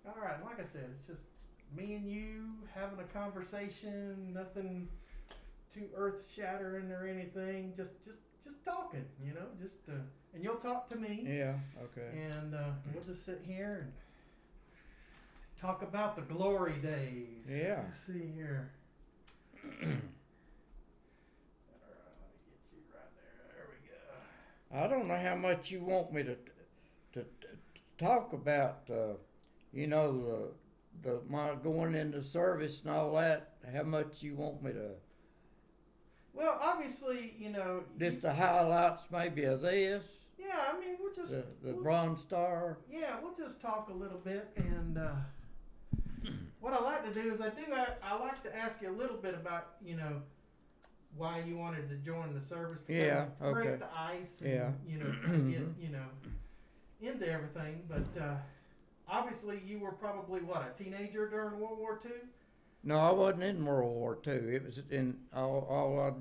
All right, like I said, it's just me and you having a conversation. Nothing too earth shattering or anything. Just talking. Just and you'll talk to me, Yeah. Okay. and we'll just sit here and talk about the glory days. Yeah. Let's see here. Get you right there. There we go. I don't know how much you want me to talk about. You know, the my going into service and all that. How much you want me to? Well, obviously, Just the highlights maybe of this. yeah. I mean, The we'll, Bronze Star. yeah, we'll just talk a little bit, and what I like to do is I like to ask you a little bit about why you wanted to join the service to kind Yeah. of Okay. break the ice and Yeah. get into everything. But obviously, you were probably what, a teenager during World War II. No, I wasn't in World War II. It was in all I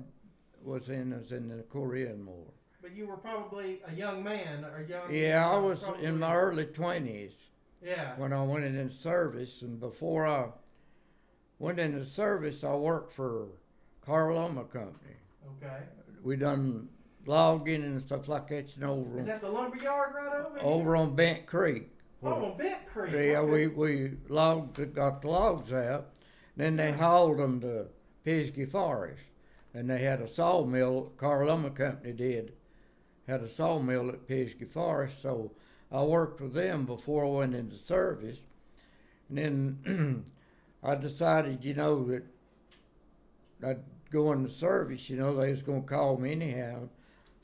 was in the Korean War. But you were probably a young man or young. Yeah, I was probably, in my early 20s Yeah. when I went in service, and before I went into service, I worked for Carloma Company. Okay. We done logging and stuff like that, Is that the lumber yard right over here? over on Bent Creek. Oh, on Bent Creek. Yeah, Okay. we got the logs out, then they hauled them to Pisgah Forest, and they had a sawmill. Carloma Company had a sawmill at Pisgah Forest, so I worked with them before I went into service, and then I decided, that I'd go into service. They was gonna call me anyhow,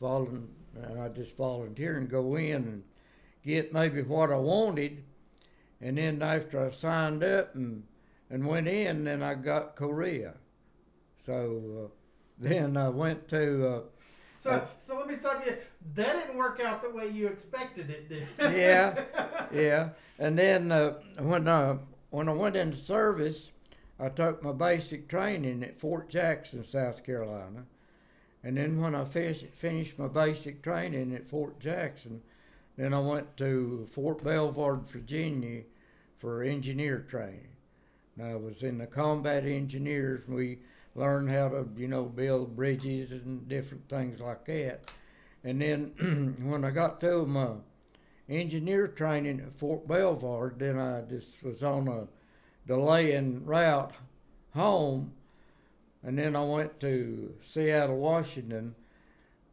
and I just volunteered and go in and get maybe what I wanted, and then after I signed up and went in, then I got Korea. So then I went to. So let me stop you. That didn't work out the way you expected it did. Yeah, yeah. And then when I went into service, I took my basic training at Fort Jackson, South Carolina. And then when I finished my basic training at Fort Jackson, then I went to Fort Belvoir, Virginia for engineer training. And I was in the combat engineers. We learned how to, build bridges and different things like that. And then when I got through my engineer training at Fort Belvoir, then I just was on a delaying route home. And then I went to Seattle, Washington,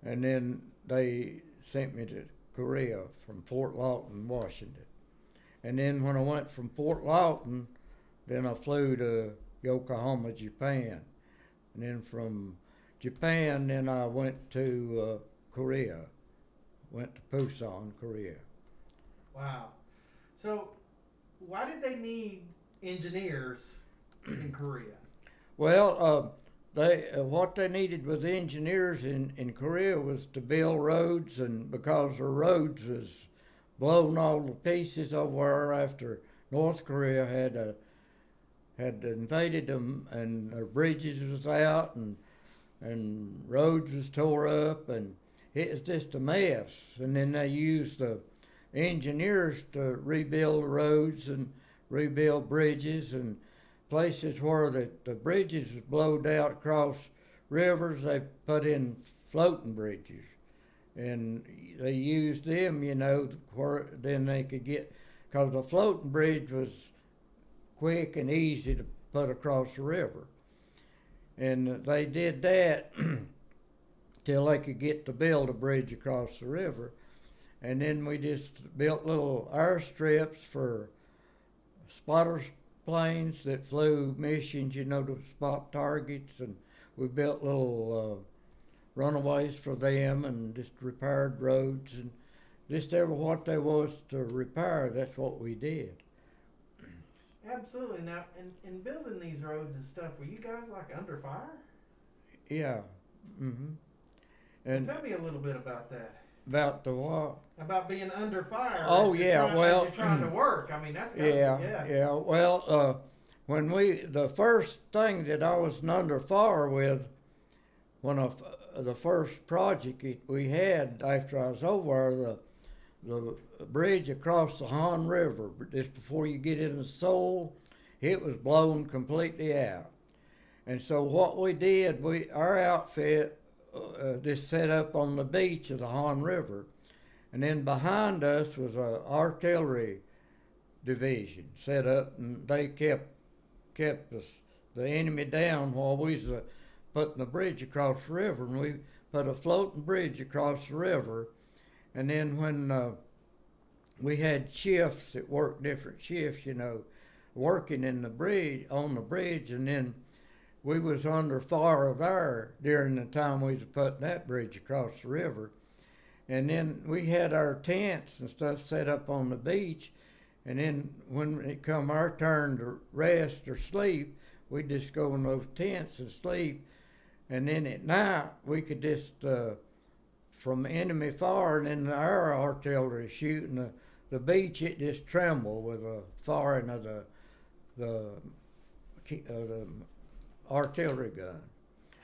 and then they sent me to Korea from Fort Lawton, Washington. And then when I went from Fort Lawton, then I flew to Yokohama, Japan. And then from Japan, then I went to Korea. Went to Busan, Korea. Wow. So why did they need engineers in Korea? Well, what they needed with engineers in Korea was to build roads, and because the roads was blown all to pieces over after North Korea had invaded them, and their bridges was out, and roads was tore up, and it was just a mess. And then they used the engineers to rebuild roads and rebuild bridges, and places where the bridges was blowed out across rivers, they put in floating bridges. And they used them, where then they could get, because the floating bridge was quick and easy to put across the river. And they did that till they could get to build a bridge across the river. And then we just built little airstrips for spotter planes that flew missions, to spot targets, and we built little runaways for them, and just repaired roads, and just ever what there was to repair, that's what we did. Absolutely. Now, in building these roads and stuff, were you guys like under fire? Yeah. Mhm. And Tell me a little bit about that. about the what? About being under fire. Oh, as you're yeah, well, as you're trying to work. I mean, that's gotta Yeah, be, yeah. yeah. Well, when the first thing that I was under fire with, the first project we had after I was over, the bridge across the Han River, just before you get in the Soul, it was blown completely out. And so what we did, our outfit just set up on the beach of the Han River, and then behind us was a artillery division set up, and they kept the enemy down while we was putting the bridge across the river, and we put a floating bridge across the river. And then when we had shifts that worked different shifts, working in the bridge, on the bridge, and then we was under fire there during the time we was putting that bridge across the river. And then we had our tents and stuff set up on the beach, and then when it come our turn to rest or sleep, we'd just go in those tents and sleep. And then at night we could just from enemy fire, and then our artillery shooting the beach, it just trembled with the firing of the artillery gun.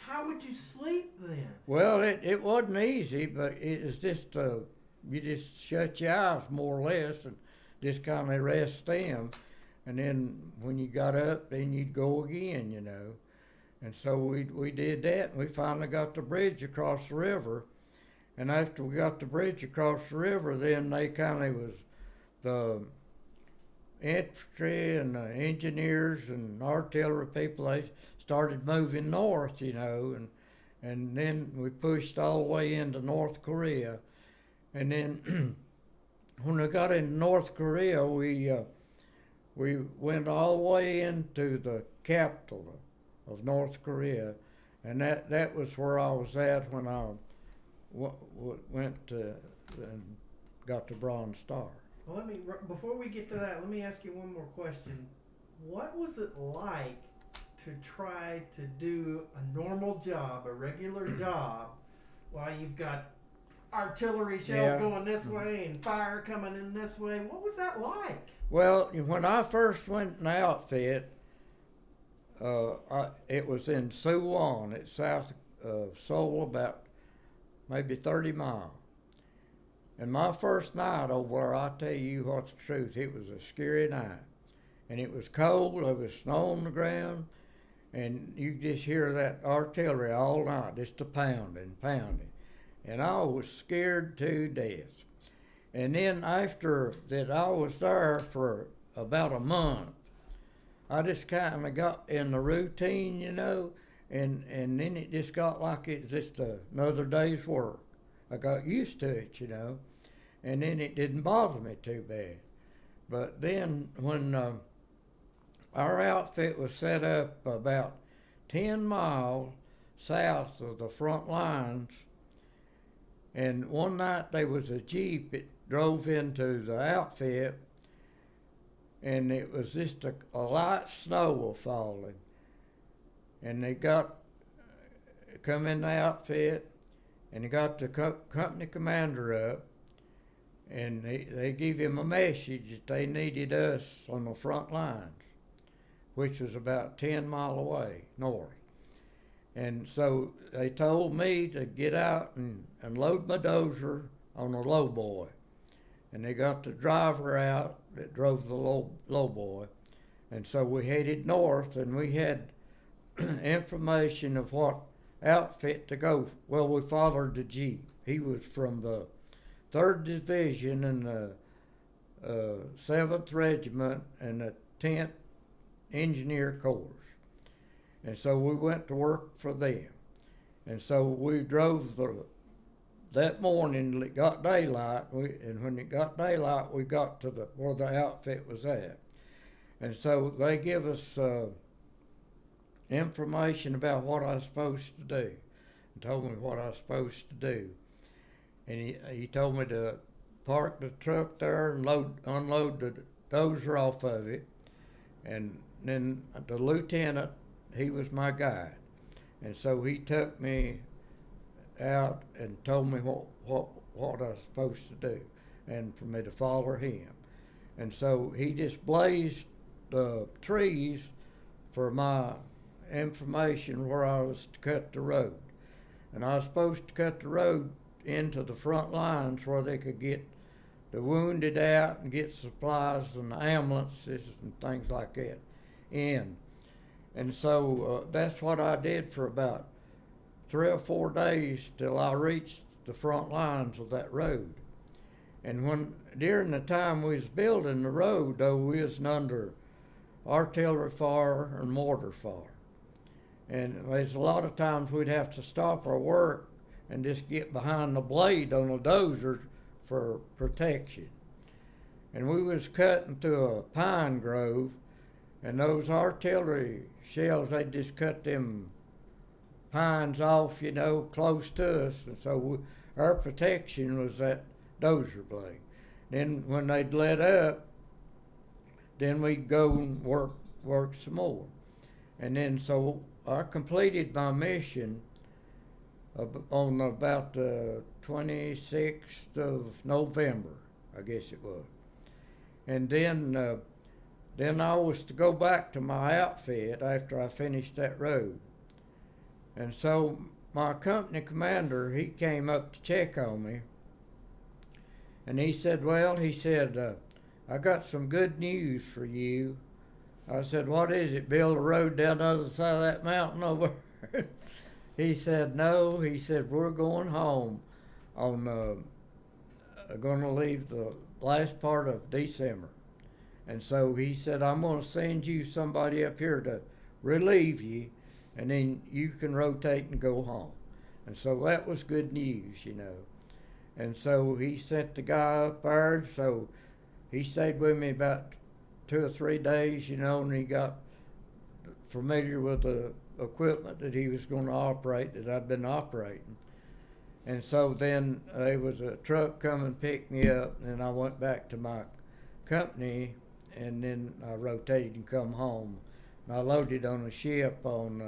How would you sleep then? Well, it wasn't easy, but it was just you just shut your eyes more or less and just kind of rest them, and then when you got up, then you'd go again, And so we did that, and we finally got the bridge across the river. And after we got the bridge across the river, then they kind of was the infantry and the engineers and artillery people, they started moving north, and then we pushed all the way into North Korea. And then when we got into North Korea, we went all the way into the capital of North Korea, and that was where I was at when I went to and got the Bronze Star. Well, before we get to that, let me ask you one more question. What was it like to try to do a normal job, a regular job, while you've got artillery shells going this way and fire coming in this way? What was that like? Well, when I first went in the outfit, it was in Suwon. It's south of Seoul, about maybe 30 miles. And my first night over there, I tell you what's the truth, it was a scary night. And it was cold, there was snow on the ground, and you just hear that artillery all night, just a pounding. And I was scared to death. And then after that, I was there for about a month. I just kind of got in the routine, and then it just got like it's just another day's work. I got used to it, and then it didn't bother me too bad. But then when our outfit was set up about 10 miles south of the front lines, and one night there was a Jeep that drove into the outfit, and it was just a light snow was falling. And they come in the outfit, and they got the company commander up, and they gave him a message that they needed us on the front lines, which was about 10 miles away north. And so they told me to get out and load my dozer on a lowboy. And they got the driver out that drove the lowboy. And so we headed north, and we had information of what outfit to go. Well, we followed the Jeep. He was from the 3rd Division and the 7th Regiment and the 10th Engineer Corps. And so we went to work for them. And so we drove that morning. It got daylight, and when it got daylight, we got to where the outfit was at. And so they give us information about what I was supposed to do, and told me what I was supposed to do. And he told me to park the truck there and unload the dozer off of it. And then the lieutenant, he was my guide. And so he took me out and told me what I was supposed to do, and for me to follow him. And so he just blazed the trees for my information where I was to cut the road. And I was supposed to cut the road into the front lines where they could get the wounded out and get supplies and ambulances and things like that in. And so that's what I did for about 3 or 4 days till I reached the front lines of that road. And during the time we was building the road, though, we was under artillery fire and mortar fire. And there's a lot of times we'd have to stop our work and just get behind the blade on a dozer for protection. And we was cutting through a pine grove, and those artillery shells, they just cut them pines off, close to us. And so our protection was that dozer blade. Then when they'd let up, then we'd go and work some more. And then so I completed my mission on about the 26th of November, I guess it was. And then I was to go back to my outfit after I finished that road. And so my company commander, he came up to check on me. And he said, I got some good news for you. I said, what is it? Build a road down the other side of that mountain over? He said, no. He said, we're going home on, going to leave the last part of December. And so he said, I'm going to send you somebody up here to relieve you, and then you can rotate and go home. And so that was good news, And so he sent the guy up there, so he stayed with me about 2 or 3 days, and he got familiar with the equipment that he was going to operate that I'd been operating. And so then there was a truck come and pick me up, and I went back to my company, and then I rotated and come home. And I loaded on a ship on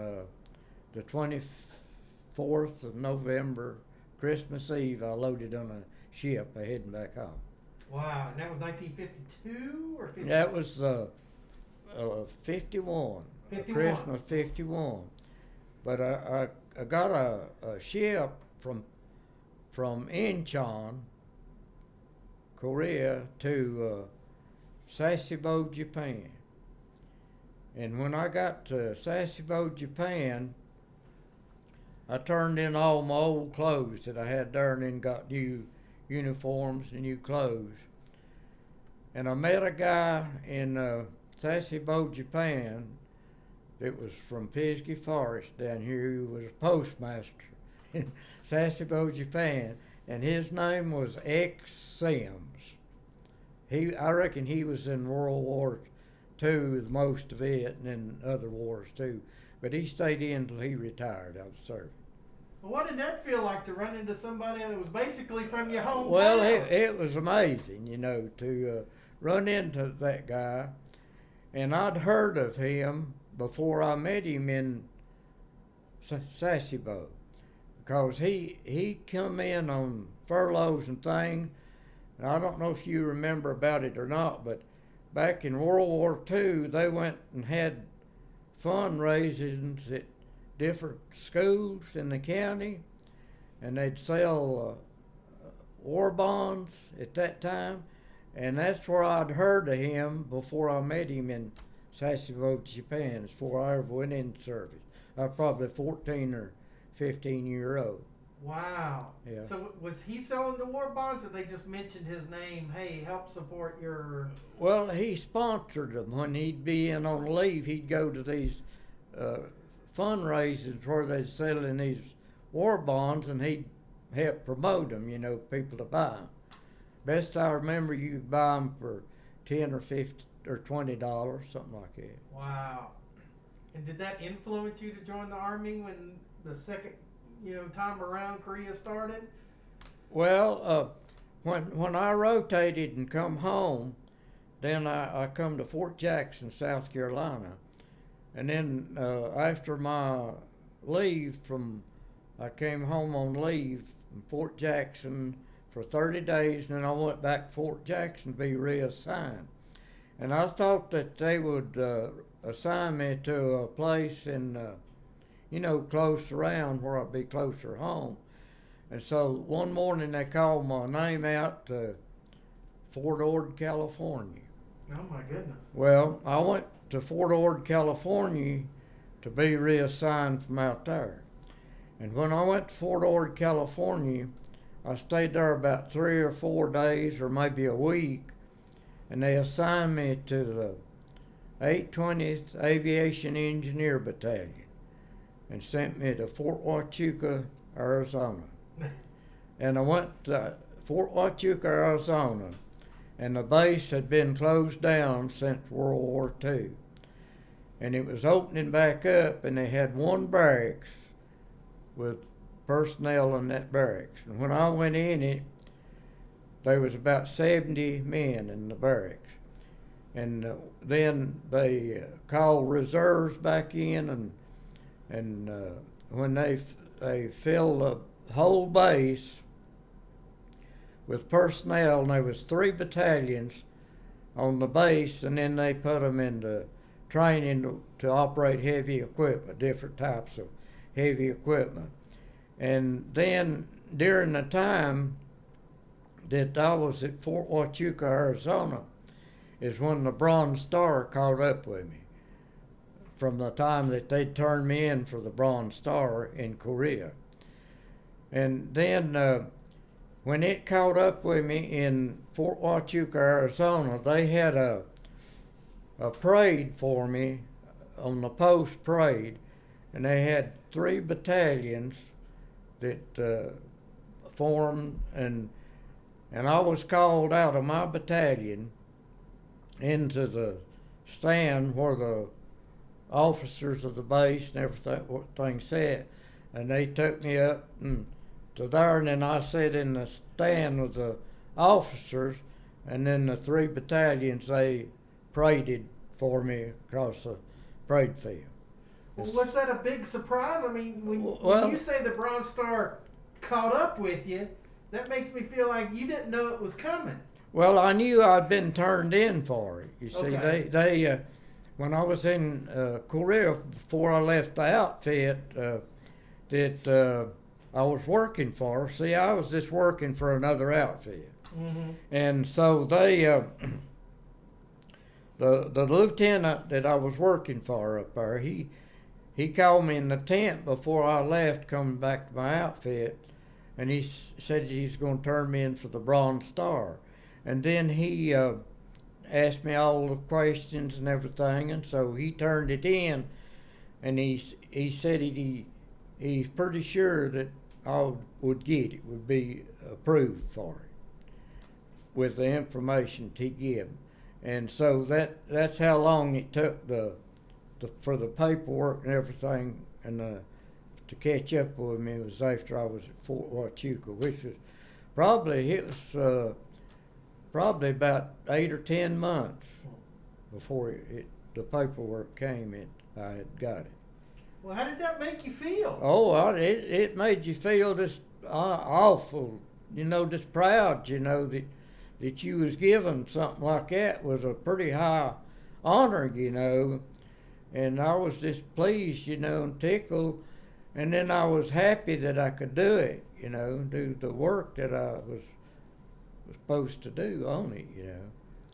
the 24th of November, Christmas Eve. I loaded on a ship heading back home. Wow, and that was 1952 or 51? That was 51. 51. Christmas 51. But I got a ship from Incheon, Korea, to Sasebo, Japan. And when I got to Sasebo, Japan, I turned in all my old clothes that I had there and then got new uniforms and new clothes. And I met a guy in Sasebo, Japan that was from Pisgah Forest down here. He was a postmaster in Sasebo, Japan, and his name was X. Sims. I reckon he was in World War II, most of it, and then other wars too. But he stayed in until he retired out of service. Well, what did that feel like to run into somebody that was basically from your hometown? Well, it was amazing, to run into that guy. And I'd heard of him before I met him in Sasebo, because he come in on furloughs and things. And I don't know if you remember about it or not, but back in World War II, they went and had fundraisers at different schools in the county, and they'd sell war bonds at that time. And that's where I'd heard of him before I met him in Sasebo, Japan, before I ever went into service. I was probably 14 or 15 years old. Wow. Yeah. So was he selling the war bonds, or they just mentioned his name? Hey, help support your... Well, he sponsored them. When he'd be in on leave, he'd go to these fundraisers where they're selling these war bonds, and he'd help promote them, people to buy them. Best I remember, you could buy them for $10 or $50 or $20, something like that. Wow. And did that influence you to join the Army when the second, time around Korea started? Well, when I rotated and come home, then I come to Fort Jackson, South Carolina. And then after my leave I came home on leave from Fort Jackson for 30 days, and then I went back to Fort Jackson to be reassigned. And I thought that they would assign me to a place in, close around where I'd be closer home. And so one morning they called my name out to Fort Ord, California. Oh my goodness. Well, I went to Fort Ord, California to be reassigned from out there. And when I went to Fort Ord, California, I stayed there about 3 or 4 days or maybe a week, and they assigned me to the 820th Aviation Engineer Battalion and sent me to Fort Huachuca, Arizona. And I went to Fort Huachuca, Arizona, and the base had been closed down since World War II. And it was opening back up, and they had one barracks with personnel in that barracks. And when I went in it, there was about 70 men in the barracks. And then they called reserves back in, and when they filled the whole base with personnel, and there was 3 battalions on the base, and then they put them into training to operate heavy equipment, different types of heavy equipment. And then during the time that I was at Fort Huachuca, Arizona, is when the Bronze Star caught up with me from the time that they turned me in for the Bronze Star in Korea. And then when it caught up with me in Fort Huachuca, Arizona, they had a parade for me on the post parade, and they had 3 battalions that formed, and I was called out of my battalion into the stand where the officers of the base and everything sat, and they took me up to there, and then I sat in the stand with the officers, and then the 3 battalions, they paraded for me across the parade field. Well, was that a big surprise? I mean, when you say the Bronze Star caught up with you, that makes me feel like you didn't know it was coming. Well, I knew I'd been turned in for it. You see, Okay. they when I was in Korea, before I left the outfit that I was working for, see, I was just working for another outfit. Mm-hmm. And so they, the lieutenant that I was working for up there, he called me in the tent before I left, coming back to my outfit, and he said he was going to turn me in for the Bronze Star. And then he asked me all the questions and everything, and so he turned it in, and he said he's pretty sure that I would get it, would be approved for it with the information he gave. And so that's how long it took for the paperwork and everything, and to catch up with me was after I was at Fort Huachuca, which was probably about 8 or 10 months before the paperwork came and I had got it. Well, how did that make you feel? Oh, it made you feel just awful, just proud, that you was given something like that was a pretty high honor, and I was just pleased, and tickled, and then I was happy that I could do it, do the work that I was supposed to do on it,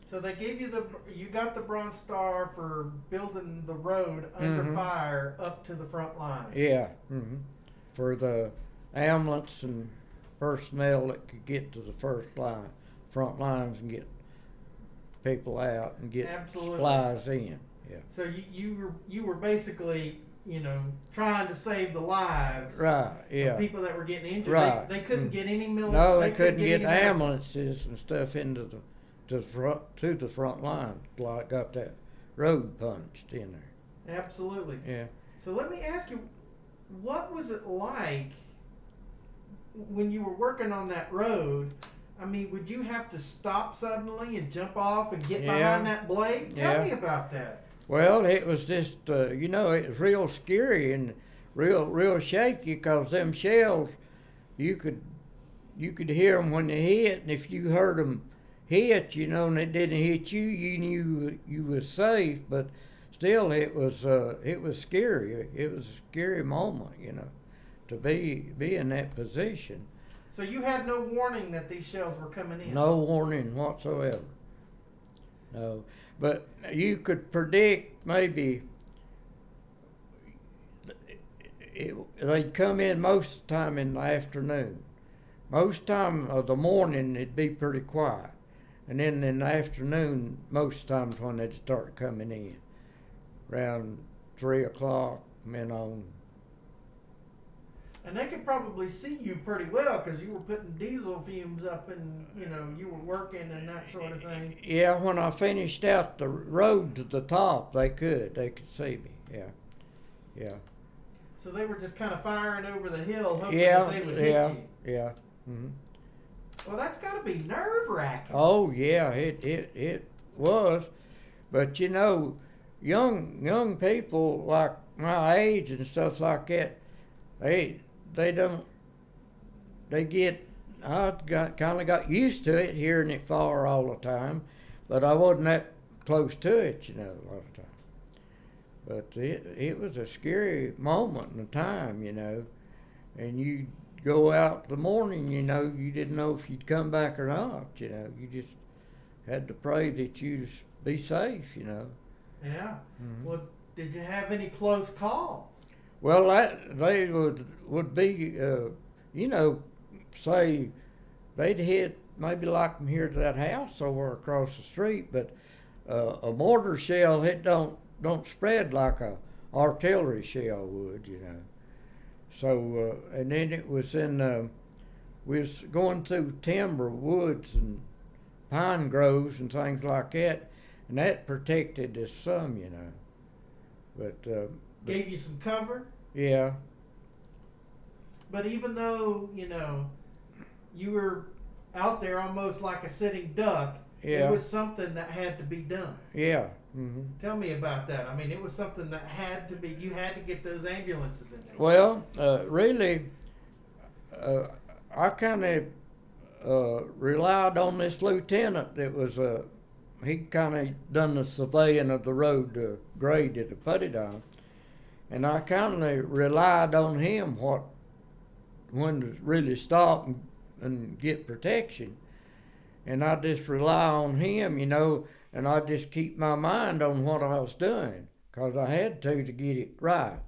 So they gave you you got the Bronze Star for building the road under fire up to the front line. Yeah, for the ambulance and personnel that could get to the front lines and get people out and get supplies in. Yeah. So you were basically trying to save the lives of people that were getting injured. Right. They couldn't get any military. No, they couldn't get ambulances and stuff into the front line. Like got that road punched in there. Absolutely. Yeah. So let me ask you, what was it like when you were working on that road? I mean, would you have to stop suddenly and jump off and get behind that blade? Tell me about that. Well, it was just, it was real scary and real shaky, because them shells, you could hear them when they hit, and if you heard them hit, and it didn't hit you, you knew you was safe, but still it was scary. It was a scary moment, to be in that position. So you had no warning that these shells were coming in? No warning whatsoever. No. But you could predict maybe they'd come in most of the time in the afternoon. Most time of the morning it'd be pretty quiet. And then in the afternoon, most times when they'd start coming in, around 3 o'clock, and on. And they could probably see you pretty well because you were putting diesel fumes up and, you were working and that sort of thing. Yeah, when I finished out the road to the top, they could see me, yeah. So they were just kind of firing over the hill hoping Yeah, that they would hit you. yeah. Mm-hmm. Well, that's got to be nerve-wracking. Oh yeah, it was, but young people like my age and stuff like that, I kind of got used to it, hearing it fire all the time, but I wasn't that close to it, a lot of times. But it was a scary moment in the time, and you go out in the morning, you didn't know if you'd come back or not, you just had to pray that you'd be safe, Yeah. Mm-hmm. Well, did you have any close calls? Well, they would be, say they'd hit maybe like from here to that house over across the street, but a mortar shell, it don't spread like a artillery shell would, So, and then it was we was going through timber woods and pine groves and things like that, and that protected us some, But Gave you some cover? yeah. But even though, you were out there almost like a sitting duck, Yeah. it was something that had to be done. Yeah. Mm-hmm. Tell me about that. I mean, it was something that had to be, you had to get those ambulances in there. Well, really, I kind of relied on this lieutenant that was, he kind of done the surveying of the road to grade it to put it on. And I kind of relied on him when to really stop and get protection. And I just rely on him, and I just keep my mind on what I was doing, because I had to get it right,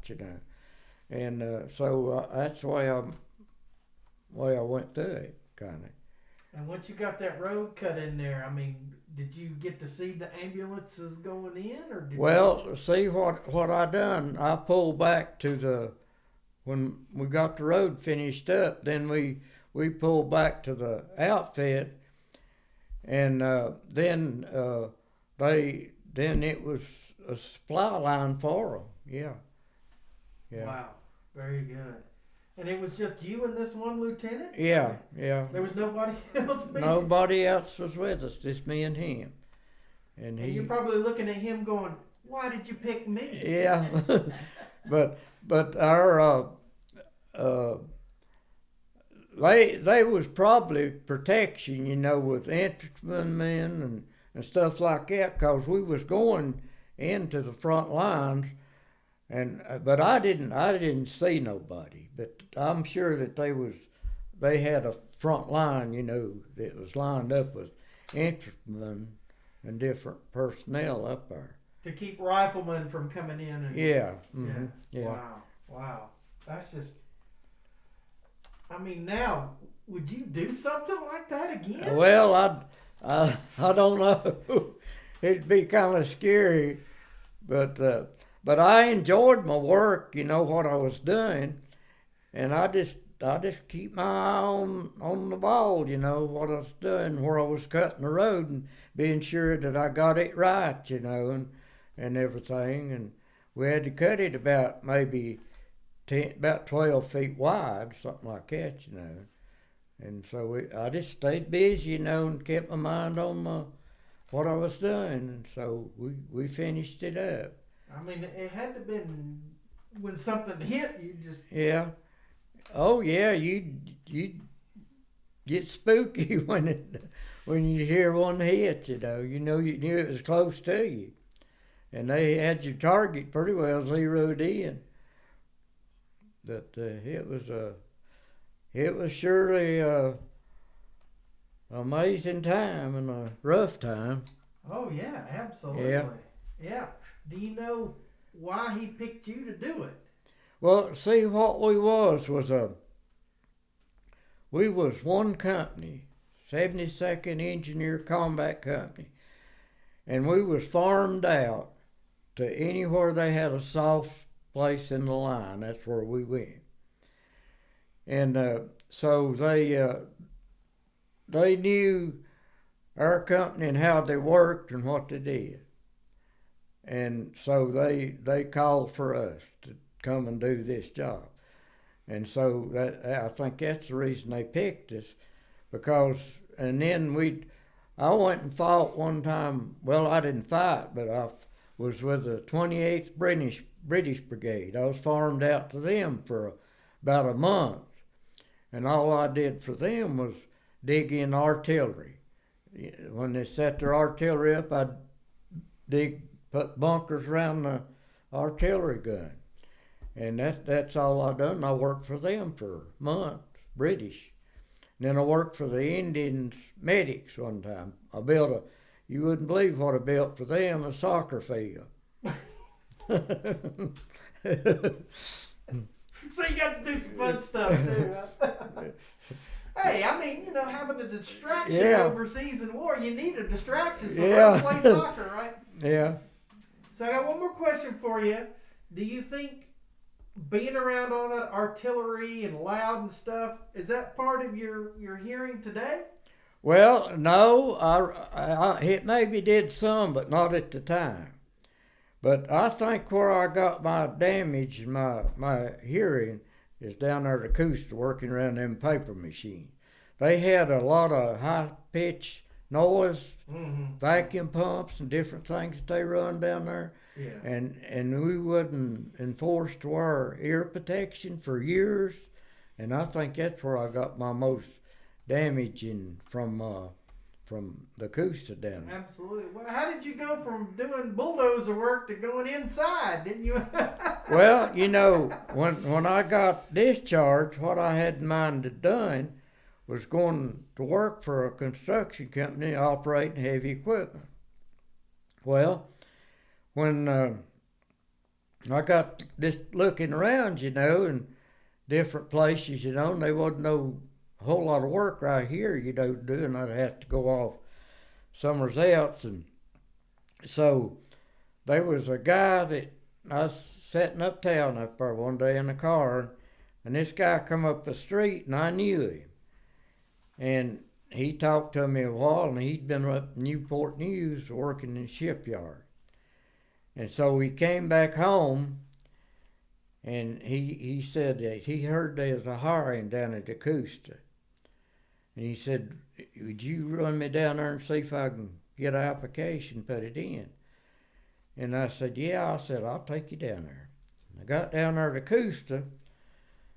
And so that's the way I went through it, kind of. And once you got that road cut in there, I mean, did you get to see the ambulances going in, or did Well, see what I done. I pulled back when we got the road finished up. Then we pulled back to the outfit, and then it was a supply line for them. Yeah. Wow, very good. And it was just you and this one lieutenant? Yeah. There was nobody else? Nobody else was with us, just me and him. And you're probably looking at him going, "Why did you pick me?" Yeah, but our they was probably protection, with infantrymen and stuff like that, because we was going into the front lines, but I didn't see nobody, but I'm sure that they had a front line, that was lined up with infantrymen and different personnel up there to keep riflemen from coming in. Yeah. Mm-hmm. Yeah. Wow. That's just. I mean, now would you do something like that again? Well, I don't know. It'd be kind of scary, but I enjoyed my work. What I was doing, and I just keep my eye on the ball. What I was doing, where I was cutting the road, and being sure that I got it right. And everything, and we had to cut it about maybe about 12 feet wide, something like that. And so I just stayed busy, and kept my mind on what I was doing, and so we finished it up. I mean, it had to have been when something hit you. Just yeah. Oh yeah, you get spooky when you hear one hit. You knew it was close to you, and they had your target pretty well zeroed in. But it was surely a amazing time and a rough time. Oh yeah, absolutely. Yeah. Yeah. Do you know why he picked you to do it? Well, see, what we was one company, 72nd Engineer Combat Company, and we was farmed out to anywhere they had a soft place in the line. That's where we went. And so they knew our company and how they worked and what they did. And so they called for us to come and do this job. And so I think that's the reason they picked us, because, and then I went and fought one time. Well, I didn't fight, but I was with the 28th British Brigade. I was farmed out to them for about a month, and all I did for them was dig in artillery. When they set their artillery up, I'd put bunkers around the artillery gun. And that's all I done. I worked for them for months, British. And then I worked for the Indians medics one time. You wouldn't believe what I built for them, a soccer field. So you got to do some fun stuff too, huh? Hey, I mean, having a distraction overseas in war, you need a distraction, so learn to play soccer, right? Yeah. So I got one more question for you. Do you think being around all that artillery and loud and stuff, is that part of your hearing today? Well, no, it maybe did some, but not at the time. But I think where I got my damage, my hearing, is down there at Acoustic, working around them paper machines. They had a lot of high-pitched noise, vacuum pumps and different things that they run down there. Yeah. And we wasn't enforced to wear ear protection for years, and I think that's where I got my most damaging from the acoustic down there. Absolutely. Well, how did you go from doing bulldozer work to going inside? Didn't you? Well, when I got discharged, what I had in mind to done was going to work for a construction company operating heavy equipment. Well, when I got this looking around, in different places, and there wasn't no whole lot of work right here, to do, and I'd have to go off somewhere else. And so there was a guy that I was sitting uptown up there one day in the car, and this guy come up the street, and I knew him. And he talked to me a while, and he'd been up in Newport News working in the shipyard. And so he came back home, and he said that he heard there was a hiring down at Acoustic. And he said, would you run me down there and see if I can get an application, put it in? And I said, yeah. I said, I'll take you down there. And I got down there to Acoustic.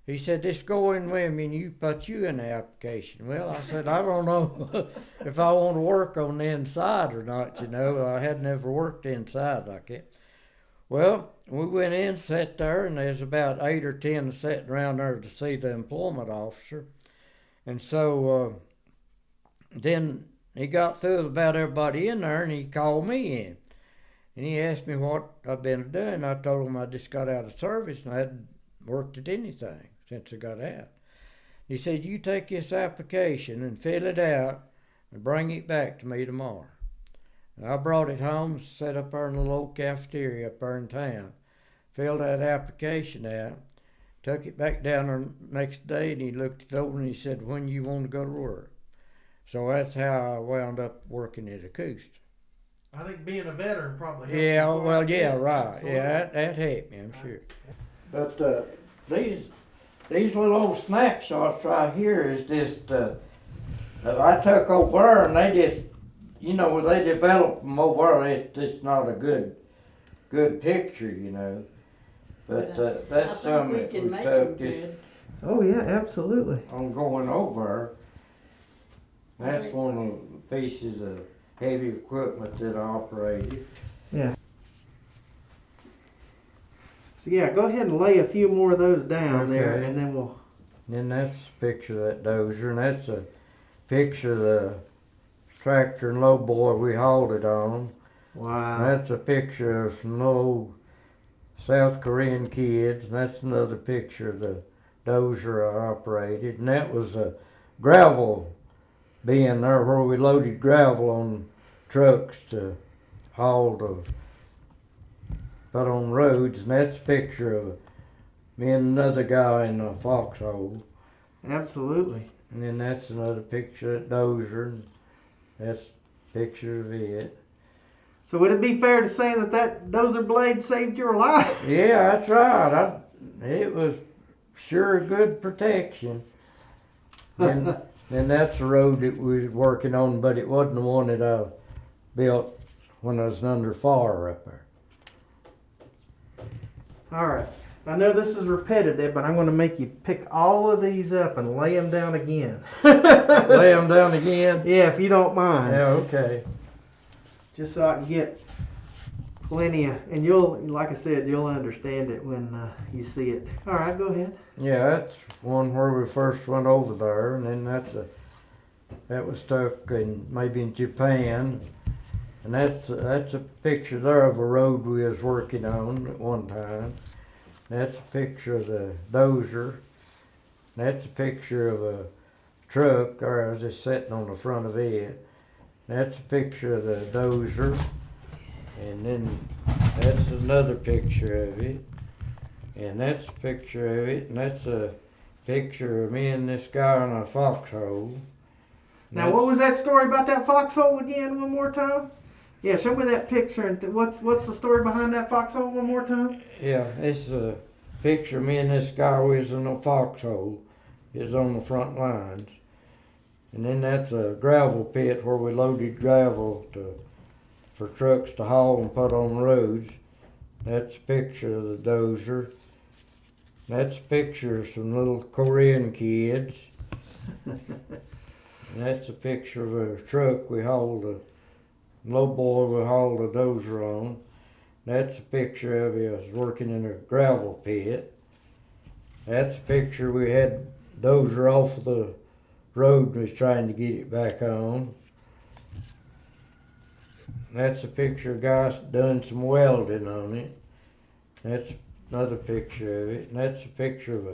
He said, just go in with me and you put you in the application. Well, I said, I don't know if I want to work on the inside or not, I had never worked inside like that. Well, we went in, sat there, and there's about 8 or 10 sitting around there to see the employment officer. And so then he got through with about everybody in there, and he called me in. And he asked me what I'd been doing. I told him I just got out of service, and I hadn't worked at anything since I got out. He said, you take this application and fill it out and bring it back to me tomorrow. And I brought it home, set up there in the little cafeteria up there in town, filled that application out, took it back down there next day, and he looked it over and he said, when you want to go to work? So that's how I wound up working at Acoustic. I think being a veteran probably helped. Yeah, well, yeah, right. Absolutely. Yeah, that helped me, I'm sure. But these little old snapshots right here is just, I took over there, and they just, they developed them over there. It's just not a good picture, But that's something that we took just. Oh yeah, absolutely. On going over. That's one of the pieces of heavy equipment that I operated. Yeah. So yeah, go ahead and lay a few more of those down there, and then we'll Then that's a picture of that dozer, and that's a picture of the tractor and lowboy we hauled it on. Wow. That's a picture of some little South Korean kids, and that's another picture of the dozer I operated. And that was a gravel bin there where we loaded gravel on trucks to haul to put on roads. And that's a picture of me and another guy in a foxhole. Absolutely. And then that's another picture of that dozer, and that's a picture of it. So would it be fair to say that dozer blade saved your life? Yeah, that's right. It was sure good protection. And that's the road that we was working on, but it wasn't the one that I built when I was under fire up there. All right. I know this is repetitive, but I'm going to make you pick all of these up and lay them down again. Lay them down again? Yeah, if you don't mind. Yeah, okay. Just so I can get plenty of, and you'll, like I said, you'll understand it when you see it. All right, go ahead. Yeah, that's one where we first went over there, and then that was stuck in maybe in Japan, and that's a picture there of a road we was working on at one time. That's a picture of the dozer. That's a picture of a truck, or I was just sitting on the front of it. That's a picture of the dozer, and then that's another picture of it, and that's a picture of it, and that's a picture of me and this guy in a foxhole. Now, what was that story about that foxhole again? One more time. Yeah, show me that picture. And what's the story behind that foxhole? One more time. Yeah, it's a picture of me and this guy was in a foxhole. It was on the front lines. And then that's a gravel pit where we loaded gravel for trucks to haul and put on roads. That's a picture of the dozer. That's a picture of some little Korean kids. And that's a picture of a truck we hauled lowboy we hauled a dozer on. That's a picture of us working in a gravel pit. That's a picture we had dozer off the road and was trying to get it back on. That's a picture of guys done some welding on it. That's another picture of it. And that's a picture of a